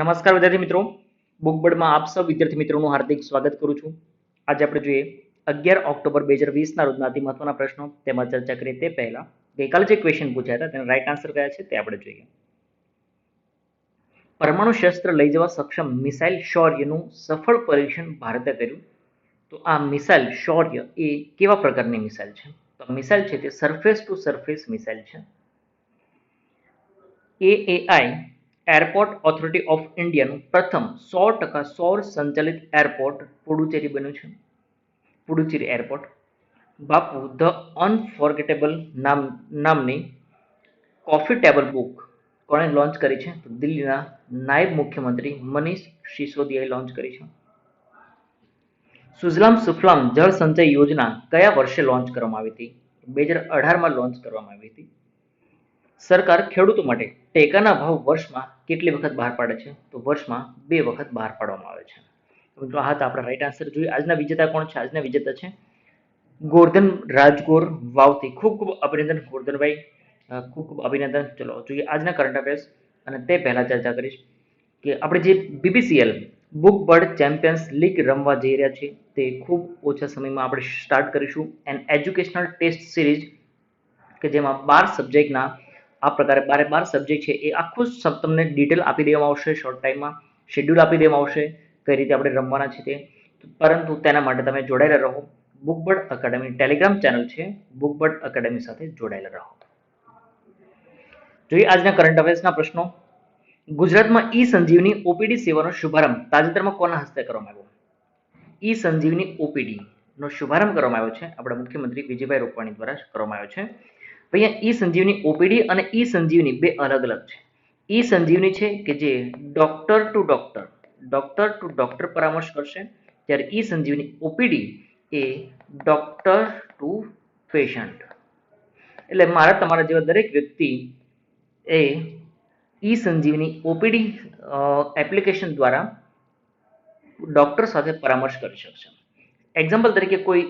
નમસ્કાર વિદ્યાર્થી મિત્રો, બુક બોર્ડમાં આપ સૌ વિદ્યાર્થી મિત્રોનું હાર્દિક સ્વાગત કરું છું. આજે આપણે જોઈએ 11 ઓક્ટોબર 2020ના રોજના અતિ મહત્વના પ્રશ્નો તેમાં ચર્ચા કરીએ તે પહેલા ગઈકાલે જે ક્વેશ્ચન પૂછ્યા હતા તેના રાઈટ આન્સર કયા છે તે આપણે જોઈએ. પરમાણુ શસ્ત્ર લઈ જવા સક્ષમ મિસાઇલ શૌર્યનું સફળ પરીક્ષણ ભારતે કર્યું. તો આ મિસાઇલ શૌર્ય એ કેવા પ્રકારની મિસાઇલ છે? તો મિસાઇલ છે તે સરફેસ ટુ સરફેસ મિસાઇલ છે. એએઆઈ એરપોર્ટ ઓથોરિટી ઓફ ઇન્ડિયાનું પ્રથમ 100% સૌર સંચાલિત એરપોર્ટ પુડુચેરી બન્યું છે. પુડુચેરી એરપોર્ટ. બાપુ ધ અનફોર્ગેટેબલ નામની કોફી ટેબલ બુક કોણે લોન્ચ કરી છે? તો દિલ્હીના નાયબ મુખ્યમંત્રી મનીષ સિસોદિયાએ લોન્ચ કરી છે. સુજલામ સુફલામ જળ સંચય યોજના કયા વર્ષે લોન્ચ કરવામાં આવી હતી? 2018માં લોન્ચ કરવામાં આવી હતી. સરકાર ખેડૂતો માટે ટેકાના ભાવ વર્ષમાં કેટલી વખત બહાર પાડે છે? તો વર્ષમાં 2 વખત બહાર પાડવામાં આવે છે. મિત્રો આ હતા આપણા રાઈટ આન્સર. જોઈએ આજના વિજેતા કોણ છે. આજના વિજેતા છે ગોરધન રાજગોર વાવથી. ખૂબ ખૂબ અભિનંદન ગોરધનભાઈ, ખૂબ ખૂબ અભિનંદન. ચલો જોઈએ આજના કરંટ અફેર્સ. અને તે પહેલા ચર્ચા કરીશ કે આપણે જે બીબીસીએલ બુક બર્ડ ચેમ્પિયન્સ લીગ રમવા જઈ રહ્યા છીએ તે ખૂબ ઓછા સમયમાં આપણે સ્ટાર્ટ કરીશું. એન્ડ એજ્યુકેશનલ ટેસ્ટ સિરીઝ કે જેમાં 12 સબ્જેક્ટના આ પ્રકારે 12 સબ્જેક્ટ છે એ આખું તમને ડિટેલ આપી દેવામાં આવશે. શોર્ટ ટાઈમમાં શેડ્યુલ આપી દેવામાં આવશે કઈ રીતે આપણે રમવાના છે તે. પરંતુ તેના માટે તમે જોડાયેલા રહો. બુકબર્ડ એકેડમી ટેલિગ્રામ ચેનલ છે, બુકબર્ડ એકેડમી સાથે જોડાયેલા રહો. જોઈએ આજના કરંટ અફેર્સના પ્રશ્નો. ગુજરાતમાં ઈ સંજીવની ઓપીડી સેવાનો શુભારંભ તાજેતરમાં કોના હસ્તે કરવામાં આવ્યો? ઈ સંજીવની ઓપીડી નો શુભારંભ કરવામાં આવ્યો છે આપણા મુખ્યમંત્રી વિજયભાઈ રૂપાણી દ્વારા કરવામાં આવ્યો છે. અહીંયા ઈ સંજીવની ઓપીડી અને ઈ સંજીવની બે અલગ અલગ છે. ઈ સંજીવની છે કે જે ડોક્ટર ટુ ડોક્ટર પરામર્શ કરશે, જ્યારે ઈ સંજીવની ઓપીડી એ ડોક્ટર ટુ પેશન્ટ. એટલે મારા તમારા જેવા દરેક વ્યક્તિ એ ઈ સંજીવની ઓપીડી એપ્લિકેશન દ્વારા ડોક્ટર સાથે પરામર્શ કરી શકશે. એક્ઝામ્પલ તરીકે કોઈ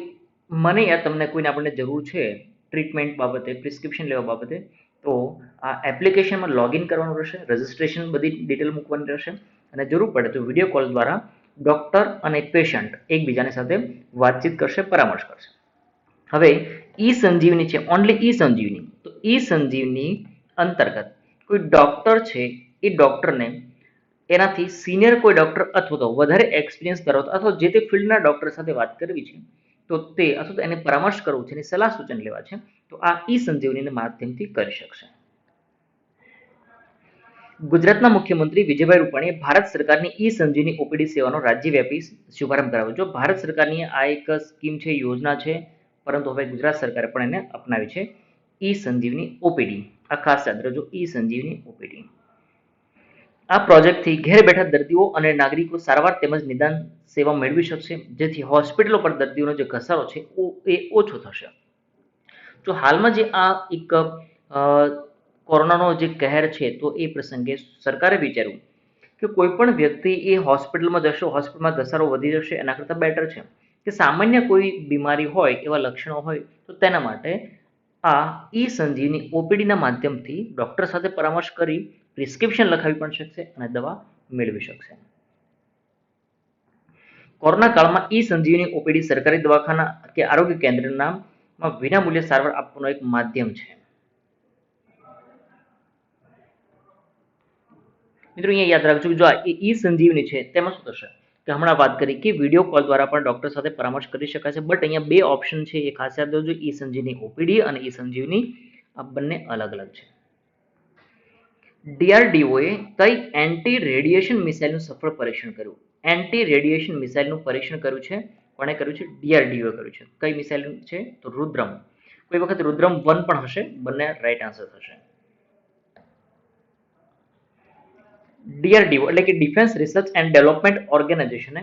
મને યા તમને કોઈને આપણને જરૂર છે ટ્રીટમેન્ટ બાબતે, પ્રિસ્ક્રિપ્શન લેવા બાબતે, તો આ એપ્લિકેશનમાં લોગિન કરવાનું રહેશે, રજિસ્ટ્રેશન બધી ડિટેલ મૂકવાની રહેશે અને જરૂર પડે તો વિડીયો કોલ દ્વારા ડોક્ટર અને પેશન્ટ એકબીજાની સાથે વાતચીત કરશે, પરામર્શ કરશે. હવે ઈ સંજીવની છે, ઓનલી ઈ સંજીવની. તો ઈ સંજીવની અંતર્ગત કોઈ ડોક્ટર છે એ ડોક્ટરને એનાથી સિનિયર કોઈ ડોક્ટર અથવા તો વધારે એક્સપિરિયન્સ ધરાવતો અથવા જે તે ફિલ્ડના ડોક્ટર સાથે વાત કરવી છે તો તે અથવા તો એને પરામર્શ કરવું છે, એની સલાહ સૂચન લેવા છે તો આ ઈ સંજીવનીના માધ્યમથી કરી શકશે. ગુજરાતના મુખ્યમંત્રી વિજયભાઈ રૂપાણીએ ભારત સરકારની ઈ સંજીવની ઓપીડી સેવાનો રાજ્યવ્યાપી શુભારંભ કરાવ્યો. જો ભારત સરકારની આ એક સ્કીમ છે, યોજના છે, પરંતુ હવે ગુજરાત સરકારે પણ એને અપનાવી છે ઈ સંજીવની ઓપીડી. આ ખાસ યાદ રાખજો, ઈ સંજીવની ઓપીડી. આ પ્રોજેક્ટથી ઘેર બેઠા દર્દીઓ અને નાગરિકો સારવાર તેમજ નિદાન સેવા મેળવી શકશે, જેથી હોસ્પિટલો પર દર્દીઓનો જે ઘસારો છે એ ઓછો થશે. તો હાલમાં જે આ એક કોરોનાનો જે કહેર છે તો એ પ્રસંગે સરકારે વિચાર્યું કે કોઈ પણ વ્યક્તિ એ હોસ્પિટલમાં જશે, હોસ્પિટલમાં ઘસારો વધી જશે, એના કરતાં બેટર છે કે સામાન્ય કોઈ બીમારી હોય, એવા લક્ષણો હોય તો તેના માટે આ ઈ સંજીવની ઓપીડીના માધ્યમથી ડોક્ટર સાથે પરામર્શ કરી પ્રિસ્ક્રિપ્શન લખાવી પણ શકશે અને દવા મેળવી શકશે. કોરોના કાળમાં ઈ સંજીવની ઓપીડી સરકારી દવાખાના કે આરોગ્ય કેન્દ્રના વિનામૂલ્યે સારવાર આપવાનું એક માધ્યમ છે. મિત્રો અહીંયા યાદ રાખજો જો આ ઈ સંજીવની છે તેમાં શું થશે કે હમણાં વાત કરી કે વિડીયો કોલ દ્વારા પણ ડોક્ટર સાથે પરામર્શ કરી શકાય છે, બટ અહીંયા બે ઓપ્શન છે એ ખાસ યાદ રાખજો, ઈ સંજીવની ઓપીડી અને ઈ સંજીવની આ બંને અલગ અલગ છે. ડીઆરડીઓએ કઈ એન્ટી રેડિયેશન મિસાઇલનું સફળ પરીક્ષણ કર્યું? એન્ટી રેડિયેશન મિસાઇલનું પરીક્ષણ કર્યું છે, કોણે કર્યું છે? ડીઆરડીઓએ કર્યું છે. કઈ મિસાઇલ છે? તો રુદ્રમ. કોઈ વખત રુદ્રમ 1 પણ હશે, બંને રાઈટ આન્સર થશે. ડીઆરડીઓ એટલે કે ડિફેન્સ રિસર્ચ એન્ડ ડેવલપમેન્ટ ઓર્ગેનાઇઝેશને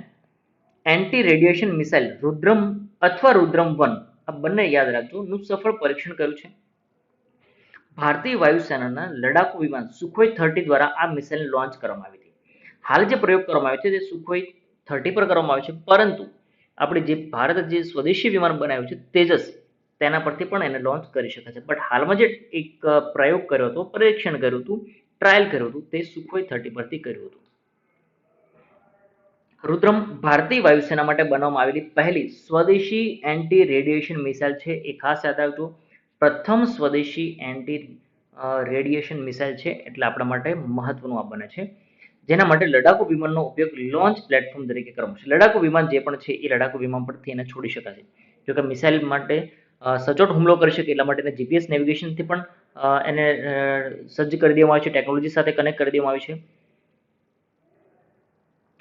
એન્ટી રેડિયેશન મિસાઇલ રુદ્રમ અથવા રુદ્રમ 1 આ બંને યાદ રાખજો નું સફળ પરીક્ષણ કર્યું છે. ભારતીય વાયુસેનાના લડાકુ વિમાન સુખોઈ 30 દ્વારા આ મિસાઇલ લોન્ચ કરવામાં આવી હતી. હાલ જે પ્રયોગ કરવામાં આવ્યો છે તે સુખોઈ 30 પર કરવામાં આવ્યો છે, પરંતુ આપણે જે ભારત જે સ્વદેશી વિમાન બનાવ્યું છે તેજસ, તેના પરથી પણ એને લોન્ચ કરી શકાય છે. બટ હાલમાં જે એક પ્રયોગ કર્યો હતો, પરીક્ષણ કર્યું હતું, ટ્રાયલ કર્યું હતું તે સુખોઈ 30 પરથી કર્યું હતું. રુદ્રમ ભારતીય વાયુસેના માટે બનાવવામાં આવેલી પહેલી સ્વદેશી એન્ટી રેડિયેશન મિસાઇલ છે. એ ખાસ યાદ રાખજો. પ્રથમ સ્વદેશી એન્ટી રેડિયેશન મિસાઇલ છે એટલે આપણા માટે મહત્વનું આ બને છે. જેના માટે લડાકુ વિમાનનો ઉપયોગ લોન્ચ પ્લેટફોર્મ તરીકે કરવામાં છે. લડાકુ વિમાન જે પણ છે એ લડાકુ વિમાન પરથી એને છોડી શકાશે. જોકે મિસાઇલ માટે સચોટ હુમલો કરી શકે એટલા માટે જીપીએસ નેવિગેશનથી પણ એને સજ્જ કરી દેવામાં આવી છે, ટેકનોલોજી સાથે કનેક્ટ કરી દેવામાં આવી છે.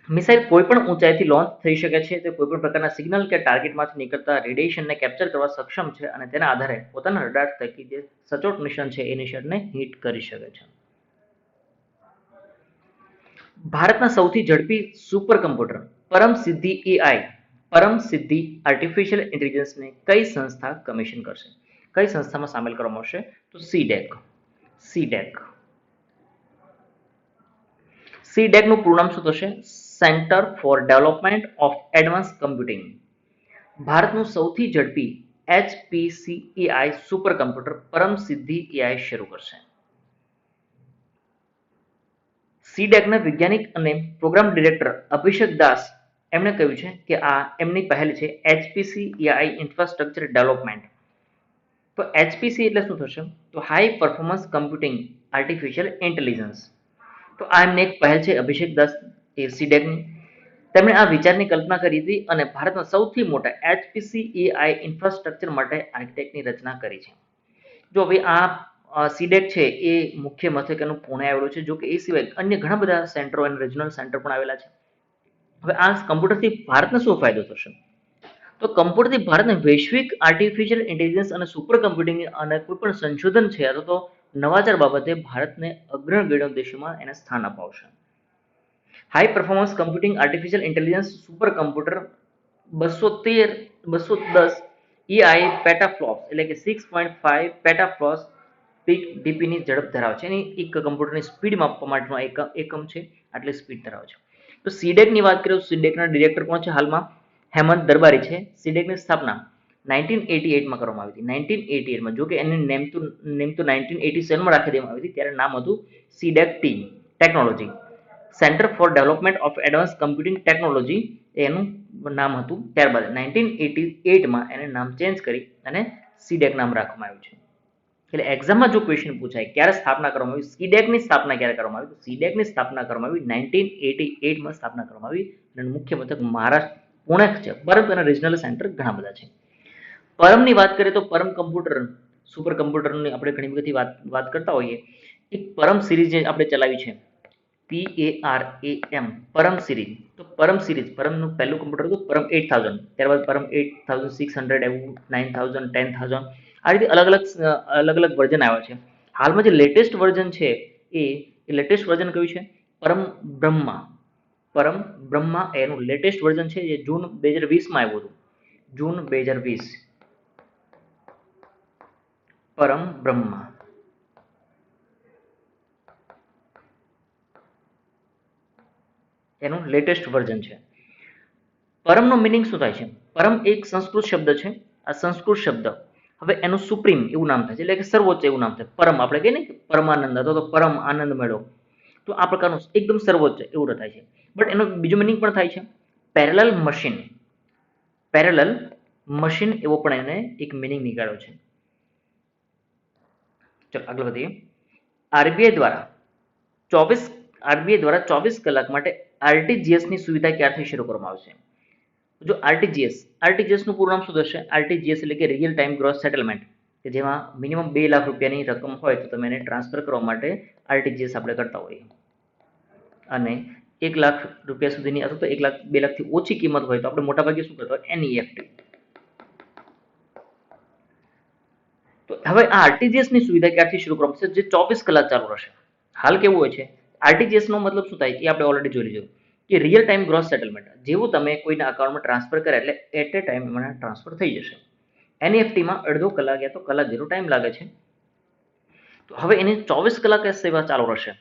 મિસાઇલ કોઈપણ ઊંચાઈથી લોન્ચ થઈ શકે છે. તે કોઈપણ પ્રકારના સિગ્નલ કે ટાર્ગેટમાંથી નીકળતા રેડિયેશનને કેપ્ચર કરવા સક્ષમ છે અને તેના આધારે પોતાના રડાર થકી જે સચોટ નિશાન છે એ નિશાનને હિટ કરી શકે છે. ભારતના સૌથી ઝડપી સુપર કમ્પ્યુટર પરમ સિદ્ધિ એઆઈ પરમ સિદ્ધિ આર્ટિફિશિયલ ઇન્ટેલિજન્સને કઈ સંસ્થા કમિશન કરશે? કઈ સંસ્થામાં સામેલ કરવામાં આવશે? તો સીડેક. સીડેકનું પૂરું નામ શું થશે? Centre for development of advance computing. ભારતનું સૌથી ઝડપી HPC AI સુપર કમ્પ્યુટર પરમ સિદ્ધિ એઆઈ શરૂ કરશે. સીડેકના વૈજ્ઞાનિક અને પ્રોગ્રામ ડિરેક્ટર અભિષેક દાસ એમણે કહ્યું છે કે આ એમની પહેલ છે HPC AI ઇન્ફ્રાસ્ટ્રક્ચર ડેવલપમેન્ટ. તો HPC એટલે શું થશે? તો high performance computing artificial intelligence. તો આ એમની એક પહેલ છે અભિષેક દાસ એ સીડેકની. તેમણે આ વિચારની કલ્પના કરી હતી અને ભારતના સૌથી મોટા HPC AI ઇન્ફ્રાસ્ટ્રક્ચર માટે આર્કિટેક્ટની રચના કરી છે. જો હવે આ સીડેક છે એ મુખ્ય મથક એનું પુણે આવેલું છે. જો કે એ સિવાય અન્ય ઘણા બધા સેન્ટરો અને રિજનલ સેન્ટર પણ આવેલા છે. હવે આ કમ્પ્યુટરથી ભારતને શું ફાયદો થશે? તો કમ્પ્યુટરથી ભારતને વૈશ્વિક આર્ટિફિશિયલ ઇન્ટેલિજન્સ અને સુપર કમ્પ્યુટિંગ અને કોઈ પણ સંશોધન છે અથવા તો નવાચાર બાબતે ભારતને અગ્રગણ્ય દેશોમાં એને સ્થાન અપાવશે. High performance computing artificial intelligence super computer 210 EI petaflops એટલે કે 6.5 પેટાફ્લોપ્સ પીક ડીપીની ઝડપ ધરાવે છે. એની એક કમ્પ્યુટરની સ્પીડ માપવા માટેનો એકમ છે, આટલી સ્પીડ ધરાવે છે. તો સીડેકની વાત કરીએ તો સીડેકના ડિરેક્ટર કોણ છે? હાલમાં હેમંત દરબારી છે. સીડેકની સ્થાપના 1988માં કરવામાં આવી હતી. 1988માં. જો કે એની નેમ તો 1987માં રાખી દેવામાં આવી હતી. ત્યારે નામ હતું સીડેક ટી technology centre for development of advance computing technology એનું નામ હતું. ત્યારબાદ 1988માં એને નામ ચેન્જ કરી અને સીડેક નામ રાખવામાં આવ્યું છે. એટલે એક્ઝામમાં જો ક્વેશ્ચન પૂછાય ક્યારે સ્થાપના કરવામાં આવી, સીડેકની સ્થાપના ક્યારે કરવામાં આવી, તો સીડેકની સ્થાપના કરવામાં આવી 1988માં સ્થાપના કરવામાં આવી અને મુખ્ય મથક મહારાષ્ટ્ર પુણે છે, પરંતુ એના રિજનલ સેન્ટર ઘણા બધા છે. પરમની વાત કરીએ તો પરમ કમ્પ્યુટર સુપર કમ્પ્યુટરની આપણે ઘણી બધી વાત કરતા હોઈએ. એક પરમ સિરીઝ જે આપણે ચલાવી છે PARAM પરમ સિરીઝ. તો પરમનું પહેલું કમ્પ્યુટર હતું પરમ 8000, ત્યારબાદ પરમ 8600 એવું 9000 10000 આ રીતે અલગ અલગ વર્ઝન આવ્યા છે. હાલમાં જે લેટેસ્ટ વર્ઝન છે એ લેટેસ્ટ વર્ઝન કયું છે? પરમ બ્રહ્મા એનું લેટેસ્ટ વર્ઝન છે જે જૂન 2020માં આવ્યું હતું. જૂન 2020 પરમ બ્રહ્મા. એનું લેટેસ્ટ વર્ઝન છે. પરમનો મિનિંગ શું થાય છે? પરમ એક સંસ્કૃત શબ્દ છે. આ સંસ્કૃત શબ્દ હવે એનું સુપ્રીમ એવું નામ થાય છે, એટલે કે સર્વોચ્ચ એવું નામ થાય. પરમ આપણે કહીએ ને પરમાનંદ અથવા તો પરમ આનંદ મેળો, તો આ પ્રકારનું એકદમ સર્વોચ્ચ એવું થાય છે. બટ એનો બીજો મિનિંગ પણ થાય છે પેરેલલ મશીન એવો પણ એને એક મિનિંગ નીકાળ્યો છે. ચલો આગળ વધીએ. આરબીઆઈ દ્વારા 24 કલાક માટે આરટીજીએસની સુવિધા ક્યારથી શરૂ કરવામાં આવશે? જો આરટીજીએસનું પૂરું નામ શું થશે? આરટીજીએસ એટલે કે રિયલ ટાઈમ ગ્રોસ સેટલમેન્ટ, કે જેમાં મિનિમમ 2 લાખ રૂપિયાની રકમ હોય તો તમે એને ટ્રાન્સફર કરવા માટે આરટીજીએસ આપણે કરતા હોઈએ, અને 1 લાખ રૂપિયા સુધીની અથવા તો 1 લાખ 2 લાખથી ઓછી કિંમત હોય તો આપણે મોટાભાગે શું કરતા હોય? એનઈએફટી. તો હવે આ આરટીજીએસની સુવિધા ક્યારથી શરૂ કરવામાં આવશે? જે 24 કલાક ચાલુ રહેશે. હાલ કેવું હોય છે? આરટીજીએસનો મતલબ શું થાય એ આપણે ઓલરેડી જોઈ લીધું કે રિયલ ટાઈમ ગ્રોસ સેટલમેન્ટ. જેવું તમે કોઈના અકાઉન્ટમાં ટ્રાન્સફર કરે એટલે એટ એ ટાઈમ એમાં ટ્રાન્સફર થઈ જશે. એનઈએફટીમાં અડધો કલાક યા તો કલાક જેટલો ટાઈમ લાગે છે. તો હવે એની 24 કલાક સેવા ચાલુ રહેશે.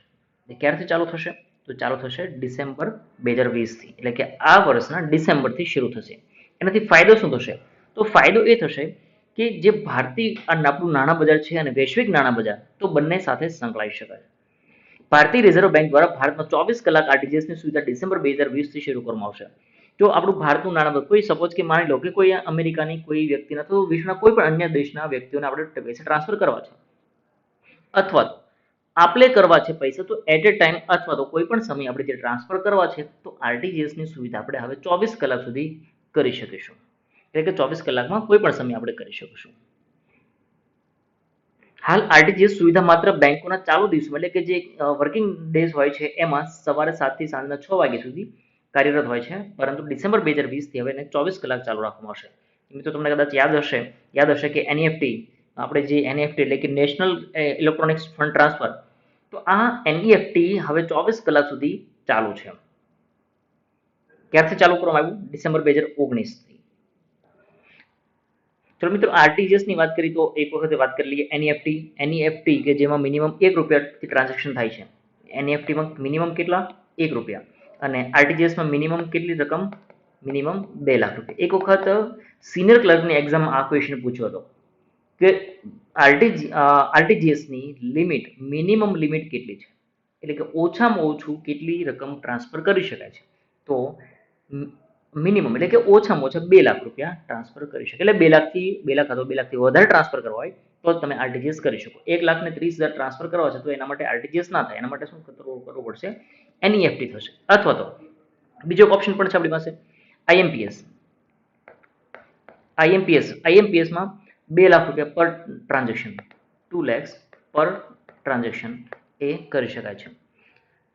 ક્યારથી ચાલુ થશે? તો ચાલુ થશે ડિસેમ્બર 2020થી, એટલે કે આ વર્ષના ડિસેમ્બરથી શરૂ થશે. એનાથી ફાયદો શું થશે? તો ફાયદો એ થશે કે જે ભારતીય આપણું નાણાં બજાર છે અને વૈશ્વિક નાણાં બજાર, તો બંને સાથે સંકળાઈ શકાય. ભારતીય રિઝર્વ બેંક દ્વારા ભારતમાં 24 કલાક આરટીજીએસની સુવિધા ડિસેમ્બર 2020 થી શરૂ કરવામાં આવશે. જો આપણું ભારતનું નાણાં કોઈ સપોઝ કે માની લો કે કોઈ અમેરિકાની કોઈ વ્યક્તિના તો વિશ્વના કોઈ પણ અન્ય દેશના વ્યક્તિઓને આપણે પૈસા ટ્રાન્સફર કરવા છે અથવા તો આપલે કરવા છે પૈસા, તો એટ એ ટાઈમ અથવા તો કોઈ પણ સમય આપણે જે ટ્રાન્સફર કરવા છે તો આરટીજીએસની સુવિધા આપણે હવે 24 કલાક સુધી કરી શકીશું. એટલે કે 24 કલાકમાં કોઈ પણ સમય આપણે કરી શકીશું. હાલ આરટીજીએસ સુવિધા માત્ર બેંકોના ચાલુ દિવસોમાં એટલે કે જે વર્કિંગ ડેઝ હોય છે એમાં સવારે 7 થી સાંજના 6 વાગ્યા સુધી કાર્યરત હોય છે, પરંતુ ડિસેમ્બર 2020 થી હવે એને 24 કલાક ચાલુ રાખવામાં આવશે. મિત્રો તમને કદાચ યાદ હશે કે એનઈએફટી, આપણે જે એનઈએફટી એટલે કે નેશનલ ઇલેક્ટ્રોનિક્સ ફંડ ટ્રાન્સફર, તો આ એનઈએફટી હવે 24 કલાક સુધી ચાલુ છે. ક્યારથી ચાલુ કરવામાં આવ્યું? ડિસેમ્બર 2019 થી. ચલો મિત્રો, આરટીજીએસ ની વાત કરી તો એક વખત વાત કરી લઈએ એનઈએફટી કે જેમાં મિનિમમ ₹1 ટ્રાન્ઝેક્શન થાય છે. એનઈએફટીમાં મિનિમમ કેટલા? ₹1 અને આરટીજીએસમાં મિનિમમ કેટલી રકમ? મિનિમમ ₹2 લાખ. એક વખત સિનિયર ક્લર્કની એક્ઝામમાં આ ક્વેશ્ચન પૂછ્યો હતો કે આરટીજીએસની લિમિટ, મિનિમમ લિમિટ કેટલી છે, એટલે કે ઓછામાં ઓછું કેટલી રકમ ટ્રાન્સફર કરી શકાય છે. તો મિનિમમ એટલે કે ઓછામાં ઓછા ₹2 લાખ ટ્રાન્સફર કરી શકે. એટલે 2 લાખથી 2 લાખ અથવા 2 લાખથી વધારે ટ્રાન્સફર કરવા હોય તો જ તમે આરટીજીએસ કરી શકો. 1,30,000 ટ્રાન્સફર કરવા છે તો એના માટે આરટીજીએસ ના થાય. એના માટે શું કરવું પડશે? એનઈએફટી થશે. અથવા તો બીજો ઓપ્શન પણ છે આપણી પાસે, આઈએમપીએસ. આઈએમપીએસમાં ₹2 લાખ પર ટ્રાન્ઝેક્શન, 2 lakhs પર ટ્રાન્ઝેક્શન એ કરી શકાય છે.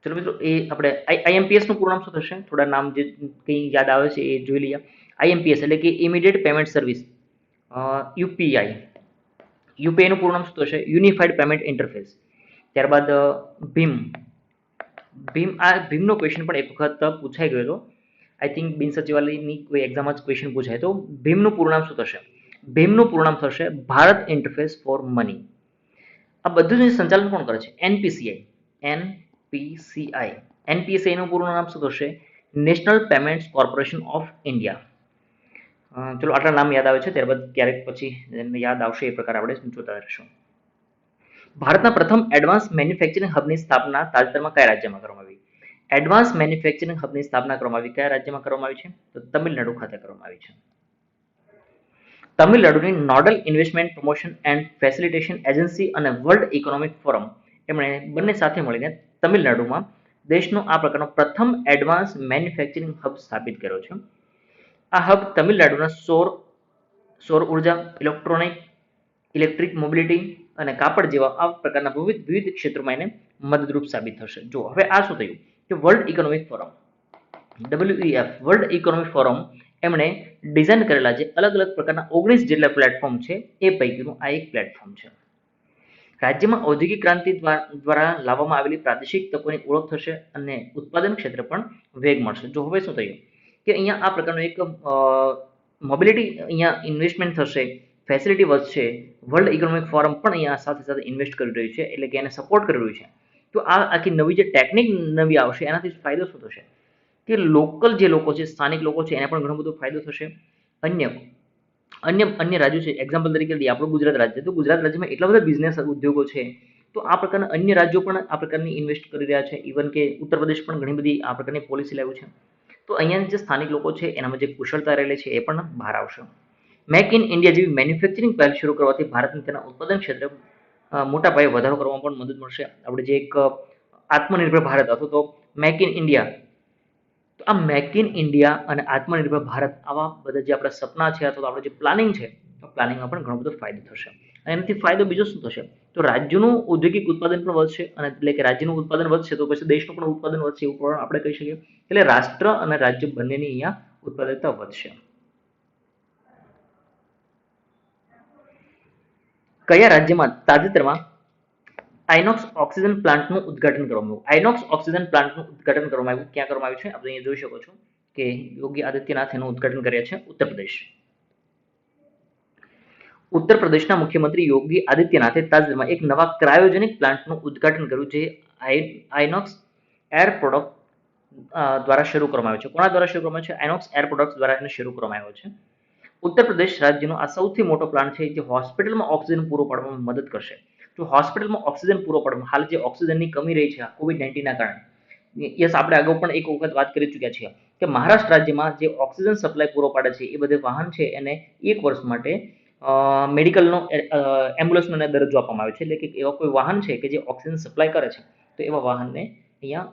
ચલો મિત્રો, એ આપણે આઈએમપીએસ નું પૂરું નામ શું થશે? થોડા નામ જે કંઈ યાદ આવે છે એ જોઈ લઈએ. આઈએમપીએસ એટલે કે immediate payment service, UPI. UPI નું પૂરું નામ શું થશે? Unified payment interface. ત્યારબાદ ભીમનો ક્વેશ્ચન પણ એક વખત પૂછાઈ ગયો હતો. આઈ થિંક બિન સચિવાલયની કોઈ એક્ઝામ જ ક્વેશ્ચન પૂછાય તો ભીમનું પૂરું નામ શું થશે? ભીમનું પૂરું નામ થશે ભારત ઇન્ટરફેસ ફોર મની. આ બધું જ સંચાલન કોણ કરે છે? એનપીસીઆઈ. એનપીસીઆઈ નું પૂરું નામ શું થશે? National payments corporation of India. ચલો, આટલા નામ યાદ આવે છે, ત્યારબાદ ક્યારેક પછી યાદ આવશે એ પ્રકારે આપણે જોતા રહીશું. ભારતના પ્રથમ એડવાન્સ મેન્યુફેક્ચરિંગ હબની સ્થાપના તાજેતરમાં કયા રાજ્યમાં કરવામાં આવી? એડવાન્સ મેન્યુફેક્ચરિંગ હબની સ્થાપના કરવામાં આવી કયા રાજ્યમાં કરવામાં આવી છે? તો તમિલનાડુ ખાતે કરવામાં આવી છે. તમિલનાડુની nodal investment promotion and facilitation agency અને વર્લ્ડ ઇકોનોમિક ફોરમ એમણે બંને સાથે મળીને તમિલનાડુમાં દેશનો આ પ્રકારનો પ્રથમ એડવાન્સ મેન્યુફેક્ચરિંગ હબ સ્થાપિત કર્યો છે. આ હબ તમિલનાડુના સૌર ઉર્જા, ઇલેક્ટ્રિક મોબિલિટી અને કાપડ જેવા આ પ્રકારના વિવિધ ક્ષેત્રોમાં એને મદદરૂપ સાબિત થશે. જો હવે આ શું થયું કે world economic forum, WEF, world economic forum એમણે ડિઝાઇન કરેલા જે અલગ અલગ પ્રકારના 19 જેટલા પ્લેટફોર્મ છે એ પૈકીનું આ એક પ્લેટફોર્મ છે. રાજ્યમાં ઔદ્યોગિક ક્રાંતિ દ્વારા લાવવામાં આવેલી પ્રાદેશિક તકોની ઓળખ થશે અને ઉત્પાદન ક્ષેત્રે પણ વેગ મળશે. જો હવે શું થયું કે અહીંયા આ પ્રકારનું એક મોબિલિટી, અહીંયા ઇન્વેસ્ટમેન્ટ થશે, ફેસિલિટી વધશે, વર્લ્ડ ઇકોનોમિક ફોરમ પણ અહીંયા સાથે સાથે ઇન્વેસ્ટ કરી રહ્યું છે, એટલે કે એને સપોર્ટ કરી રહ્યું છે. તો આ આખી નવી જે ટેકનિક નવી આવશે એનાથી ફાયદો શું થશે કે લોકલ જે લોકો છે, સ્થાનિક લોકો છે, એને પણ ઘણો બધો ફાયદો થશે. અન્ય રાજ્યો છે, એક્ઝામ્પલ તરીકે લઈએ આપણું ગુજરાત રાજ્ય, તો ગુજરાત રાજ્યમાં એટલા બધા બિઝનેસ ઉદ્યોગો છે, તો આ પ્રકારના અન્ય રાજ્યો પણ આ પ્રકારની ઇન્વેસ્ટ કરી રહ્યા છે. ઇવન કે ઉત્તર પ્રદેશ પણ ઘણી બધી આ પ્રકારની પોલિસી લાવ્યું છે. તો અહીંયા જે સ્થાનિક લોકો છે એનામાં જે કુશળતા રહેલી છે એ પણ બહાર આવશે. મેક ઇન ઇન્ડિયા જેવી મેન્યુફેક્ચરિંગ પહેલ શરૂ કરવાથી ભારતને તેના ઉત્પાદન ક્ષેત્રે મોટા પાયે વધારો કરવામાં પણ મદદ મળશે. આપણે જે એક આત્મનિર્ભર ભારત હતો તો મેક ઇન ઇન્ડિયા, તો આ મેક ઇન ઇન્ડિયા અને આત્મનિર્ભર ભારત આવા બધા જે આપણા સપના છે અથવા તો આપણે જે પ્લાનિંગ છે, તો પ્લાનિંગમાં પણ ઘણો બધો ફાયદો થશે. અને એનાથી ફાયદો બીજો શું થશે? તો રાજ્યનું ઔદ્યોગિક ઉત્પાદન પણ વધશે, અને એટલે કે રાજ્યનું ઉત્પાદન વધશે તો પછી દેશનું પણ ઉત્પાદન વધશે એવું પણ આપણે કહી શકીએ. એટલે રાષ્ટ્ર અને રાજ્ય બંનેની અહીંયા ઉત્પાદકતા વધશે. કયા રાજ્યમાં તાજેતરમાં આઇનોક્સ ઓક્સિજન પ્લાન્ટનું ઉદ્ઘાટન કરવામાં આવ્યું? આઇનોક્સ ઓક્સિજન પ્લાન્ટનું ઉદ્ઘાટન કરવામાં આવ્યું. ક્યાં કરવામાં આવ્યું છે? આપણે અહીંયા જોઈ શકો છો કે યોગી આદિત્યનાથ એનું ઉદ્ઘાટન કર્યા છે ઉત્તર પ્રદેશ. ઉત્તર પ્રદેશના મુખ્યમંત્રી યોગી આદિત્યનાથે તાજેતરમાં એક નવા ક્રાયોજેનિક પ્લાન્ટનું ઉદ્ઘાટન કર્યું જે આઇનોક્સ એર પ્રોડક્ટ દ્વારા શરૂ કરવામાં આવ્યો છે. કોના દ્વારા શરૂ કરવામાં આવ્યો છે? આઇનોક્સ એર પ્રોડક્ટ્સ દ્વારા એને શરૂ કરવામાં આવ્યો છે. ઉત્તર પ્રદેશ રાજ્યનો આ સૌથી મોટો પ્લાન્ટ છે જે હોસ્પિટલમાં ઓક્સિજન પૂરો પાડવામાં મદદ કરશે. જો હોસ્પિટલમાં ઓક્સિજન પૂરો પાડવામાં હાલ જે ઓક્સિજનની કમી રહી છે COVID-19ના કારણે, યસ આપણે અગાઉ પણ એક વખત વાત કરી ચૂક્યા છીએ કે મહારાષ્ટ્ર રાજ્યમાં જે ઓક્સિજન સપ્લાય પૂરો પાડે છે એ બધે વાહન છે એને 1 વર્ષ માટે મેડિકલનો એમ્બ્યુલન્સનો દરજ્જો આપવામાં આવે છે. એટલે કે એવા કોઈ વાહન છે કે જે ઓક્સિજન સપ્લાય કરે છે તો એવા વાહનને અહીંયા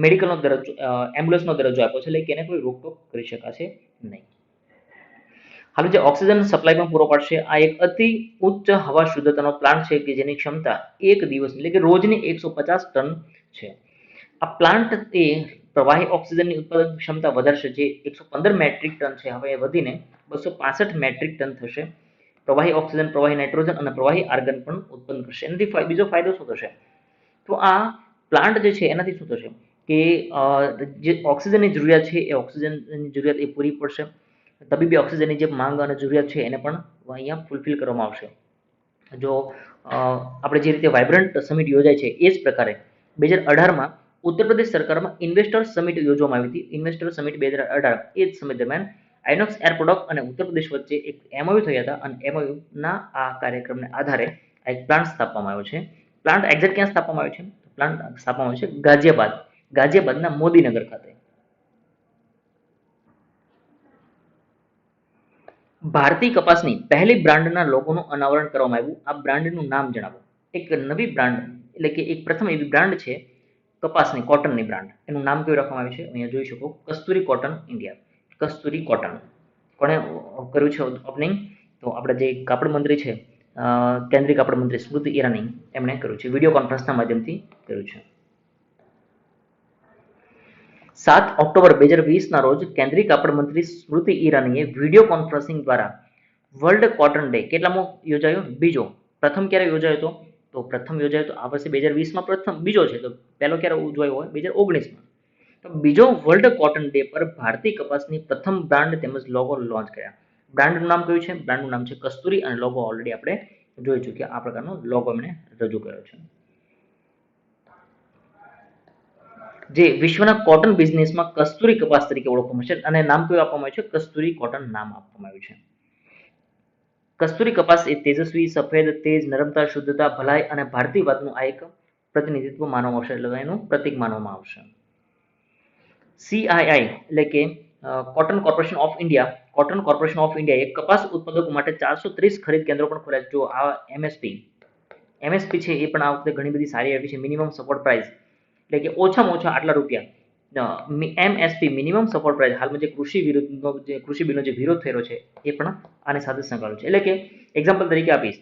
મેડિકલનો દરજ્જો એમ્બ્યુલન્સનો દરજ્જો આપ્યો છે. એટલે કે એને કોઈ રોકટોક કરી શકાશે નહીં. હાલ જે ઓક્સિજન સપ્લાય પણ પૂરો પાડશે આ એક અતિ ઉચ્ચ હવા શુદ્ધતાનો પ્લાન્ટ છે કે જેની ક્ષમતા એક દિવસ એટલે કે રોજની 150 ટન છે. આ પ્લાન્ટ એ પ્રવાહી ઓક્સિજનની ઉત્પાદન ક્ષમતા વધારશે જે 115 મેટ્રિક ટન છે હવે વધીને 265 મેટ્રિક ટન થશે. પ્રવાહી ઓક્સિજન, પ્રવાહી નાઇટ્રોજન અને પ્રવાહી આર્ગન પણ ઉત્પન્ન કરશે. એનાથી બીજો ફાયદો શું થશે? તો આ પ્લાન્ટ જે છે એનાથી શું થશે કે જે ઓક્સિજનની જરૂરિયાત છે એ ઓક્સિજનની જરૂરિયાત એ પૂરી પડશે. તબીબી ઓક્સિજનની જે માંગ અને જરૂરિયાત છે એને પણ અહીંયા ફૂલફિલ કરવામાં આવશે. જો આપણે જે રીતે વાઇબ્રન્ટ સમિટ યોજાય છે એ જ પ્રકારે 2018માં ઉત્તર પ્રદેશ સરકારમાં ઇન્વેસ્ટર સમિટ યોજવામાં આવી હતી. ઇન્વેસ્ટર સમિટ 2018 એ જ સમય દરમિયાન આઇનોક્સ એર પ્રોડક્ટ અને ઉત્તર પ્રદેશ વચ્ચે એક MOU થયા હતા અને MOUના આ કાર્યક્રમને આધારે આ એક પ્લાન્ટ સ્થાપવામાં આવ્યો છે. પ્લાન્ટ એક્ઝેક્ટ ક્યાં સ્થાપવામાં આવ્યો છે? પ્લાન્ટ સ્થાપવામાં આવ્યો છે ગાઝિયાબાદના મોદીનગર ખાતે. ભારતીય કપાસની પહેલી બ્રાન્ડના લોગોનું અનાવરણ કરવામાં આવ્યું. આ બ્રાન્ડનું નામ જણાવો. એક નવી બ્રાન્ડ એટલે કે એક પ્રથમ એવી બ્રાન્ડ છે કપાસની, કોટનની બ્રાન્ડ. એનું નામ કેવું રાખવામાં આવ્યું છે? અહીંયા જોઈ શકો, કસ્તુરી કોટન ઇન્ડિયા. કસ્તુરી કોટન કોણે કર્યું છે ઓપનિંગ? તો આપણે જે કાપડ મંત્રી છે કેન્દ્રીય કાપડ મંત્રી સ્મૃતિ ઈરાની એમણે કર્યું છે. વિડીયો કોન્ફરન્સના માધ્યમથી કર્યું છે. 7 ઓક્ટોબર 2020ના રોજ કેન્દ્રીય કાપડ મંત્રી સ્મૃતિ ઈરાનીએ વિડીયો કોન્ફરન્સિંગ દ્વારા વર્લ્ડ કોટન ડે કેટલામો યોજાયો? બીજો. પ્રથમ ક્યારે યોજાયો હતો? તો પ્રથમ યોજાયો તો આ વર્ષે 2020માં પ્રથમ. બીજો છે તો પહેલો ક્યારે ઉજવાયો હોય? 2019માં. તો બીજો વર્લ્ડ કોટન ડે પર ભારતીય કપાસની પ્રથમ બ્રાન્ડ તેમજ લોગો લોન્ચ કર્યા. બ્રાન્ડનું નામ કયું છે? બ્રાન્ડનું નામ છે કસ્તુરી અને લોગો ઓલરેડી આપણે જોઈ ચૂક્યા. આ પ્રકારનો લોગો એમણે રજૂ કર્યો છે. જે વિશ્વના કોટન બિઝનેસમાં કસ્તુરી કપાસ તરીકે ઓળખવામાં છે અને નામ કયું આપવામાં આવ્યું છે? કસ્તુરી કોટન નામ આપવામાં આવ્યું છે. કસ્તુરી કપાસ એ તેજસ્વી, સફેદ, તેજ, નરમતા, શુદ્ધતા, ભલાઈ અને ભારતીયવાદનું આ એક પ્રતિનિધિત્વ માનવામાં આવશે, એટલે એનું પ્રતીક માનવામાં આવશે. CII એટલે કે cotton corporation of India, cotton corporation of ઇન્ડિયાએ કપાસ ઉત્પાદકો માટે 430 ખરીદ કેન્દ્રો પણ ખોલ્યા છે. જો આ MSP છે એ પણ આ વખતે ઘણી બધી સારી આવી છે. મિનિમમ સપોર્ટ પ્રાઇસ એટલે કે ઓછામાં ઓછા આટલા રૂપિયા MSP મિનિમમ સપોર્ટ પ્રાઇસ. હાલમાં જે કૃષિ બિલનો જે વિરોધ થયેલો છે એ પણ આની સાથે સંકળાયેલો છે. એટલે કે એક્ઝામ્પલ તરીકે આપીશ,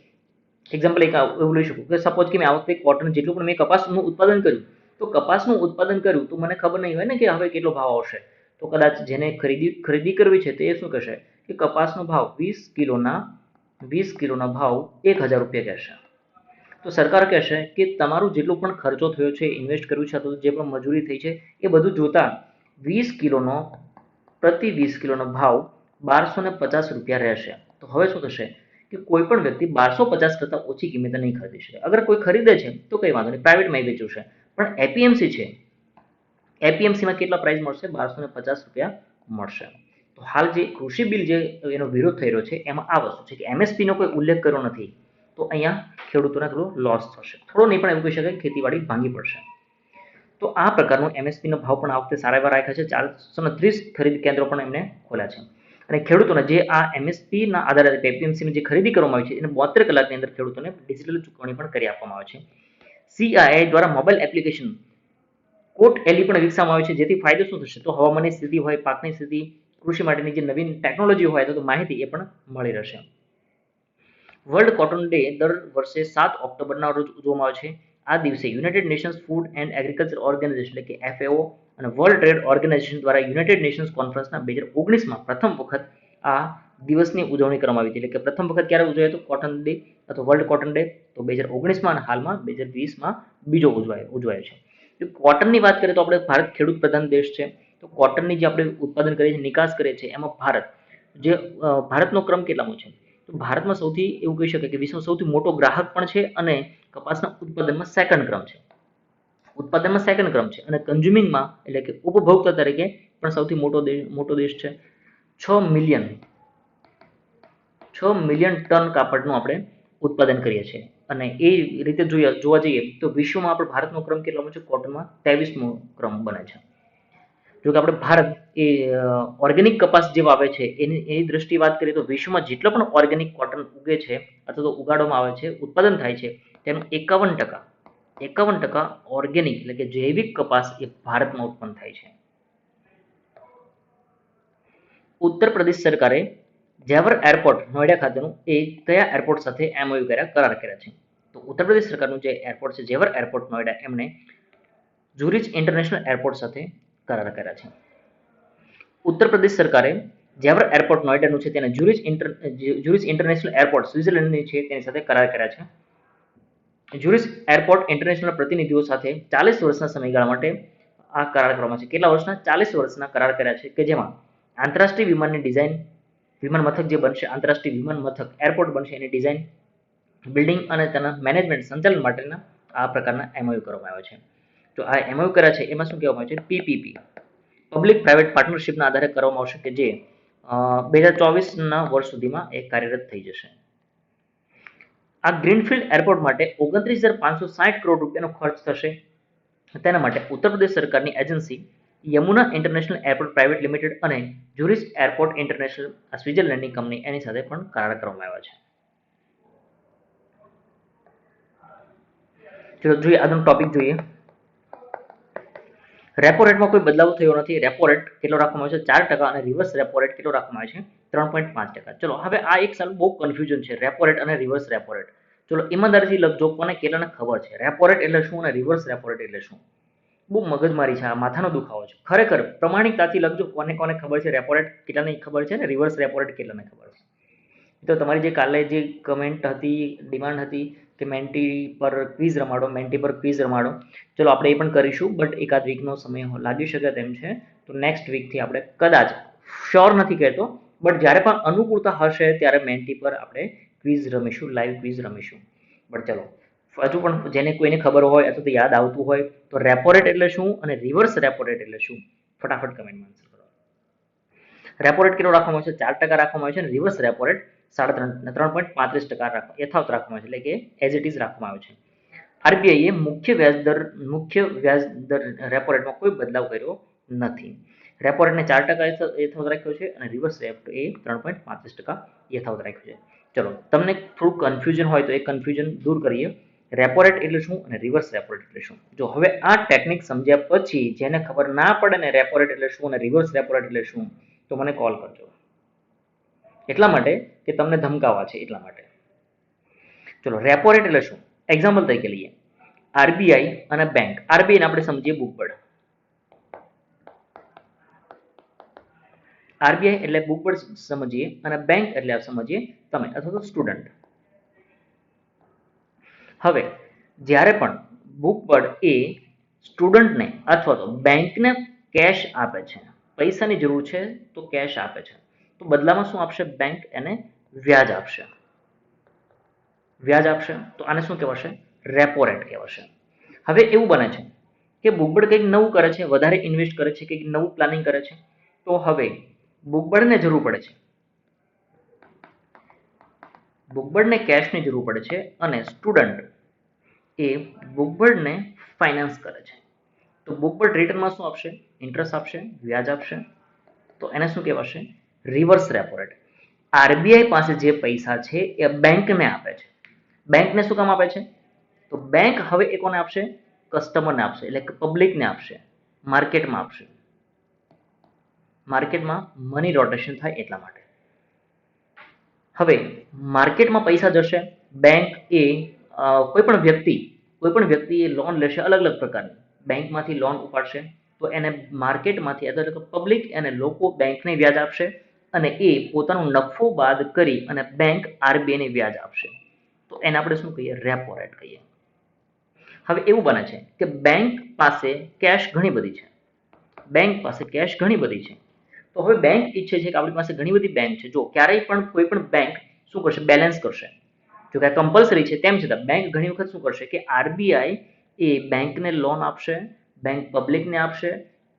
એક્ઝામ્પલ એક એવું લઈ શકું કે સપોઝ કે મેં આ વખતે કોટન જેટલું પણ મેં કપાસનું ઉત્પાદન કર્યું, તો કપાસનું ઉત્પાદન કર્યું તો મને ખબર નહીં હોય ને કે હવે કેટલો ભાવ આવશે. તો કદાચ જેને ખરીદી કરવી છે તે શું કહેશે કે કપાસનો ભાવ 20 કિલોના ભાવ 1000 રૂપિયા કહેશે. તો સરકાર કહેશે કે તમારું જેટલો પણ ખર્ચો થયો છે, ઇન્વેસ્ટ કર્યું છે અથવા જે પણ મજૂરી થઈ છે એ બધું જોતા પ્રતિ 20 કિલોનો ભાવ 1250 રૂપિયા રહેશે. તો હવે શું થશે કે કોઈ પણ વ્યક્તિ 1250 કરતાં ઓછી કિંમતે નહીં ખરીદી શકે. અગર કોઈ ખરીદે છે તો કંઈ વાંધો નહીં, પ્રાઇવેટમાં વેચ્યું છે. પણ એપીએમસી છે, એપીએમસીમાં કેટલા પ્રાઇસ મળશે? 1250 રૂપિયા મળશે. તો હાલ જે કૃષિ બિલ જે એનો વિરોધ થઈ રહ્યો છે એમાં આ વસ્તુ છે કે MSPનો કોઈ ઉલ્લેખ કર્યો નથી. તો અહીંયા ખેડૂતોને થોડો લોસ થશે. થોડો નહીં પણ એવું કહી શકાય ખેતીવાડી ભાંગી પડશે. તો આ પ્રકારનો MSPનો ભાવ પણ આ વખતે સારા એવા રાખ્યા છે. 430 ખરીદ કેન્દ્રો પણ એમને ખોલ્યા છે. અને ખેડૂતોને જે આ MSPના આધારે એપીએમસીની જે ખરીદી કરવામાં આવી છે એને 72 કલાકની અંદર ખેડૂતોને ડિજિટલ ચૂકવણી પણ કરી આપવામાં આવે છે. CII દ્વારા મોબાઈલ એપ્લિકેશન કોટ એલી પણ વિકસાવવામાં આવી છે. જેથી ફાયદો શું થશે? તો હવામાનની સ્થિતિ હોય, પાકની સ્થિતિ, કૃષિ માટેની જે નવીન ટેકનોલોજી હોય તો માહિતી એ પણ મળી રહેશે. વર્લ્ડ કોટન ડે દર વર્ષે 7 ઓક્ટોબરના રોજ ઉજવવામાં આવે છે. આ દિવસે United Nations Food and Agriculture Organisation એટલે કે FAO અને વર્લ્ડ ટ્રેડ ઓર્ગેનાઇઝેશન દ્વારા યુનાઇટેડ નેશન્સ કોન્ફરન્સના 2019માં પ્રથમ વખત આ દિવસની ઉજવણી કરવામાં આવી હતી. એટલે કે પ્રથમ વખત ક્યારે ઉજવાયો હતો કોટન ડે અથવા વર્લ્ડ કોટન ડે? તો 2019માં અને હાલમાં 2020માં બીજો ઉજવાયો છે. જો કોટનની વાત કરીએ તો આપણે ભારત ખેડૂત પ્રધાન દેશ છે. તો કોટનની જે આપણે ઉત્પાદન કરીએ છીએ, નિકાસ કરીએ છીએ, એમાં ભારતનો ક્રમ કેટલામો છે? તો ભારતમાં સૌથી એવું કહી શકાય કે વિશ્વનો સૌથી મોટો ગ્રાહક પણ છે અને કપાસના ઉત્પાદનમાં સેકન્ડ ક્રમ છે અને કન્ઝ્યુમિંગમાં એટલે કે ઉપભોક્તા તરીકે પણ સૌથી મોટો દેશ છે. 6 મિલિયન ટન કાપડનું આપણે ઉત્પાદન કરીએ છીએ. અને એ રીતે જોવા જઈએ તો વિશ્વમાં આપણે ભારતનો ક્રમ કેટલામો છે? કોટનમાં 23મો ક્રમ બને છે. જો કે આપણે ભારત એ ઓર્ગેનિક કપાસ જે વાવે છે એની દ્રષ્ટિએ વાત કરીએ તો વિશ્વમાં જેટલો પણ ઓર્ગેનિક કોટન ઉગે છે અથવા તો ઉગાડવામાં આવે છે, ઉત્પાદન થાય છે, તેનું 51% ઓર્ગેનિક એટલે કે જૈવિક કપાસ એ ભારતમાં ઉત્પન્ન થાય છે. ઉત્તર પ્રદેશ સરકારે ઝેવર એરપોર્ટ નોઈડા ખાતેનું એ કયા એરપોર્ટ સાથે MOU કરાર કર્યા છે? તો ઉત્તર પ્રદેશ સરકારનું જે એરપોર્ટ છે ઝેવર એરપોર્ટ નોઈડા એમણે ઝુરિચ ઇન્ટરનેશનલ એરપોર્ટ સાથે કરાર કર્યા છે. ઉત્તર પ્રદેશ સરકારે ઝેવર એરપોર્ટ નોઈડાનું છે તેને ઝુરિચ ઇન્ટરનેશનલ એરપોર્ટ સ્વિટ્ઝરલેન્ડની છે તેની સાથે કરાર કર્યા છે. ઝુરિચ એરપોર્ટ ઇન્ટરનેશનલ પ્રતિનિધિઓ સાથે 40 વર્ષના સમયગાળા માટે આ કરાર કરવામાં છે. કેટલા વર્ષના? 40 વર્ષના કરાર કર્યા છે કે જેમાં આંતરરાષ્ટ્રીય વિમાનની ડિઝાઇન, વિમાન મથક જે બનશે, આંતરરાષ્ટ્રીય વિમાન મથક એરપોર્ટ બનશે એની ડિઝાઇન, બિલ્ડિંગ અને તેના મેનેજમેન્ટ સંચાલન માટેના આ પ્રકારના MOU કરવામાં આવ્યા છે. તો આ MOU કર્યા છે એમાં શું કહેવામાં આવે છે? PPP પબ્લિક પ્રાઇવેટ પાર્ટનરશિપના આધારે કરવામાં આવશે કે જે 2024ના વર્ષ સુધીમાં એ કાર્યરત થઈ જશે. આ ગ્રીનફિલ્ડ એરપોર્ટ માટે 29,560 કરોડ રૂપિયાનો ખર્ચ થશે. તેના માટે ઉત્તર પ્રદેશ સરકારની agency Yamuna international airport private limited અને ઝુરિચ એરપોર્ટ ઇન્ટરનેશનલ સ્વિટ્ઝરલેન્ડની કંપની એની સાથે પણ કરાર કરવામાં આવ્યા છે. ચલો જોઈએ આગળનો ટોપિક જોઈએ. રેપો રેટમાં કોઈ બદલાવ થયો નથી. રેપો રેટ કેટલો રાખવામાં આવે છે? 4% અને રિવર્સ રેપો રેટ કેટલો રાખવામાં આવે છે? 3.5%. ચલો હવે આ એક સાલ બહુ કન્ફ્યુઝન છે, રેપો રેટ અને રિવર્સ રેપો રેટ. ચલો ઈમાનદારીથી લખજો કોને કેટલાને ખબર છે રેપો રેટ એટલે શું અને રિવર્સ રેપો રેટ એટલે શું. બહુ મગજમારી છે, આ માથાનો દુખાવો છે. ખરેખર પ્રમાણિકતાથી લખજો કોને કોને ખબર છે રેપો રેટ કેટલાને ખબર છે અને રિવર્સ રેપો રેટ કેટલાને ખબર છે. તો તમારી જે કાલે જે કમેન્ટ હતી, ડિમાન્ડ હતી કે મેન્ટી પર ક્વિઝ રમાડો, ચલો આપણે એ પણ કરીશું, બટ એકાદ વીકનો સમય લાગી શકે તેમ છે. તો નેક્સ્ટ વીકથી આપણે કદાચ, શ્યોર નથી કહેતો, બટ જ્યારે પણ અનુકૂળતા હશે ત્યારે મેન્ટી પર આપણે ક્વિઝ રમીશું, લાઈવ ક્વિઝ રમીશું. બટ ચલો હજુ પણ જેને કોઈને ખબર હોય અથવા તો યાદ આવતું હોય તો રેપો રેટ એટલે શું અને રિવર્સ રેપો રેટ એટલે શું ફટાફટ કમેન્ટમાં આન્સર કરો. રેપો રેટ કેટલો રાખવામાં આવે છે? 4% રાખવામાં આવે છે અને રિવર્સ રેપો રેટ 3.35% યથાવત રાખવામાં આવે છે, એટલે કે એઝ ઇટ ઇઝ રાખવામાં આવે છે. આરબીઆઈએ મુખ્ય વ્યાજદર રેપો રેટમાં કોઈ બદલાવ કર્યો નથી. રેપો રેટને 4% યથાવત રાખ્યો છે અને રિવર્સ રેપો એ 3.35% યથાવત રાખ્યો છે. ચલો તમને થોડું કન્ફ્યુઝન હોય તો એ કન્ફ્યુઝન દૂર કરીએ. રેપો રેટ એટલે શું અને રિવર્સ રેપો રેટ એટલે શું? જો હવે આ ટેકનિક સમજ્યા પછી જેને ખબર ના પડે ને રેપો રેટ એટલે શું અને રિવર્સ રેપો રેટ એટલે શું, તો મને કોલ કરજો. એટલા માટે કે તમને ધમકાવવા છે એટલા માટે. ચલો રેપો રેટ એટલે શું? એક્ઝામ્પલ તરીકે લઈએ. આરબીઆઈ અને બેંક. આરબીઆઈ આપણે સમજીએ બુકબર્ડ. આરબીઆઈ એટલે બુકબર્ડ સમજીએ અને બેંક એટલે સમજીએ તમે અથવા તો સ્ટુડન્ટ. હવે જ્યારે પણ બુકબર્ડ એ સ્ટુડન્ટને અથવા તો બેંકને કેશ આપે છે, પૈસાની જરૂર છે તો કેશ આપે છે, તો બદલામાં શું આપશે? બેંક એને વ્યાજ આપશે. તો આને શું કહેવાશે? રેપો રેટ કહેવાશે. હવે એવું બને છે કે બુકબર્ડ કંઈક નવું કરે છે, વધારે ઇન્વેસ્ટ કરે છે, કંઈક નવું પ્લાનિંગ કરે છે, તો હવે બુકબર્ડને જરૂર પડે છે, બુકબર્ડને કેશની જરૂર પડે છે અને સ્ટુડન્ટ એ બુકબર્ડને ફાઇનાન્સ કરે છે. તો બુકબર્ડ રિટર્નમાં શું આપશે? ઇન્ટરેસ્ટ આપશે, વ્યાજ આપશે. તો એને શું કહેવાશે? Reverse repo rate. આરબીઆઈ પાસે જે પૈસા છે એ બેંકને આપે છે. બેંકને શું કામ આપે છે? તો બેંક હવે એ કોને આપશે? કસ્ટમરને આપશે, એટલે કે પબ્લિકને આપશે, માર્કેટમાં આપશે. માર્કેટમાં મની રોટેશન થાય એટલા માટે. હવે માર્કેટમાં પૈસા જશે, બેંક એ કોઈ પણ વ્યક્તિ એ લોન લેશે અલગ અલગ પ્રકારની, બેંકમાંથી લોન ઉપાડશે તો એને માર્કેટમાંથી એટલે કે પબ્લિક એને લોકો બેંકને વ્યાજ આપશે અને એ પોતાનો નફો બાદ કરી અને બેંક આરબીઆઈને વ્યાજ આપશે. તો એને આપણે શું કહીએ? રેપો રેટ કહીએ. હવે એવું બને છે કે બેંક પાસે કેશ ઘણી બધી છે, તો હવે બેંક ઈચ્છે છે કે આપણી પાસે ઘણી બધી બેંક છે. જો ક્યારેય પણ કોઈ પણ બેંક શું કરશે? બેલેન્સ કરશે. જો કે કમ્પલસરી છે તેમ છતાં બેંક ઘણી વખત શું કરશે કે આરબીઆઈ એ બેંકને લોન આપશે, બેંક પબ્લિકને આપશે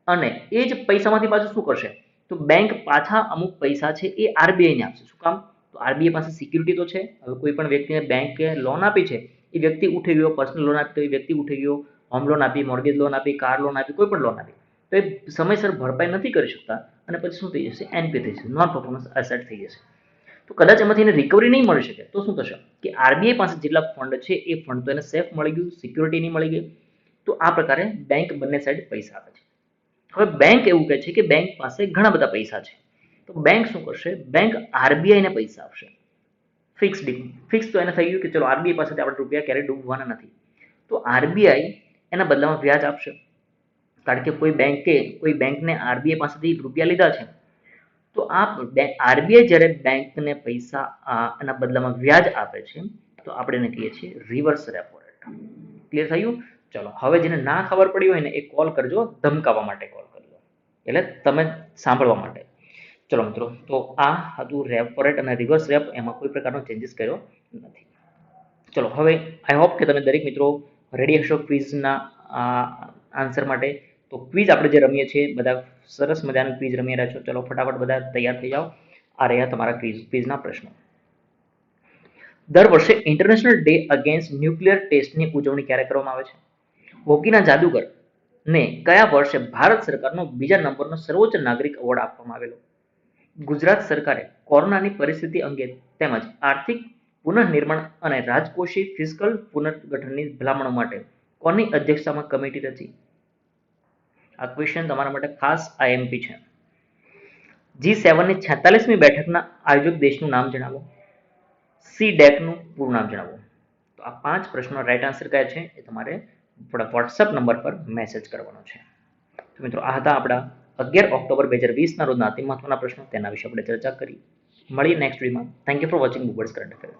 અને એ જ પૈસામાંથી પાછું શું કરશે? તો બેંક પાછા અમુક પૈસા છે એ આરબીઆઈને આપશે. શું કામ? તો આરબીઆઈ પાસે સિક્યુરિટી તો છે. હવે કોઈ પણ વ્યક્તિને બેંકે લોન આપી છે એ વ્યક્તિ ઉઠી ગયો, પર્સનલ લોન આપી તો એ વ્યક્તિ ઉઠી ગયો, હોમ લોન આપી, મોર્ગેજ લોન આપી, કાર લોન આપી, કોઈ પણ લોન આપી, તો એ સમયસર ભરપાઈ નથી કરી શકતા અને પછી શું થઈ જશે? એનપી થઈ જશે, નોન પરફોર્મન્સ એસેટ થઈ જશે. તો કદાચ એમાંથી એને રિકવરી નહીં મળી શકે તો શું થશે કે આરબીઆઈ પાસે જેટલા ફંડ છે એ ફંડ તો એને સેફ મળી ગયું, સિક્યોરિટી નહીં મળી ગઈ. તો આ પ્રકારે બેંક બંને સાઈડ પૈસા આપે છે. હવે બેંક એવું કહે છે કે બેંક પાસે ઘણા બધા પૈસા છે, તો બેંક શું કરશે? બેંક આરબીઆઈને પૈસા આપશે. ફિક્સ તો એને થઈ ગયું કે ચલો આરબીઆઈ પાસેથી આપણે રૂપિયા ક્યારેય ડૂબવાના નથી, તો આરબીઆઈ એના બદલામાં વ્યાજ આપશે. કારણ કે કોઈ બેંકને આરબીઆઈ પાસેથી રૂપિયા લીધા છે, તો આ આરબીઆઈ જ્યારે બેંકને પૈસા એના બદલામાં વ્યાજ આપે છે તો આપણે એને કહીએ છીએ રિવર્સ રેપો રેટ. ક્લિયર થયું? ચલો હવે જેને ના ખબર પડી હોય ને એ કોલ કરજો, ધમકાવવા માટે કોલ કરજો, એટલે તમે સાંભળવા માટે. ચલો મિત્રો, તો આ હતું રેપો રેટ અને રિવર્સ રેપ, એમાં કોઈ પ્રકારનો ચેન્જીસ કર્યો નથી. ચલો હવે આઈ હોપ કે તમે દરેક મિત્રો રેડી હશો ક્વિઝના આન્સર માટે. તો ક્વિઝ આપણે જે રમીએ છીએ બધા સરસ મજાનું ક્વિઝ રમી રહ્યા છો. ચલો ફટાફટ બધા તૈયાર થઈ જાઓ. આ રહ્યા તમારા ક્વિઝના પ્રશ્નો. દર વર્ષે ઇન્ટરનેશનલ ડે અગેન્સ્ટ ન્યુક્લિયર ટેસ્ટની ઉજવણી ક્યારે કરવામાં આવે છે? હોકીના જાદુગર ને કયા વર્ષે ભારત સરકારનો બીજા નંબરનો સર્વોચ્ચ નાગરિક એવોર્ડ આપવામાં આવેલો? ગુજરાત સરકારે કોરોનાની પરિસ્થિતિ અંગે તેમજ આર્થિક પુનઃનિર્માણ અને રાજકોષીય ફિસ્કલ પુનર્ગઠનની ભલામણો માટે કોની અધ્યક્ષતામાં કમિટી રચી? આ ક્વેશ્ચન તમારા માટે ખાસ આઈએમપી છે. G7ની 46મી બેઠકના આયોજક દેશનું નામ જણાવો. CDECનું પૂરું નામ જણાવો. તો આ 5 પ્રશ્નો રાઈટ આન્સર કયા છે એ તમારે આપણા વોટ્સઅપ નંબર પર મેસેજ કરવાનો છે. તો મિત્રો આ હતા આપણા 11 ઓક્ટોબર 2020ના રોજના અતિ મહત્વના પ્રશ્નો, તેના વિશે આપણે ચર્ચા કરી. મળીએ નેક્સ્ટ વિડીયોમાં. થેન્ક યુ ફોર વોચિંગ બુબર્સ કરંટ અફેર.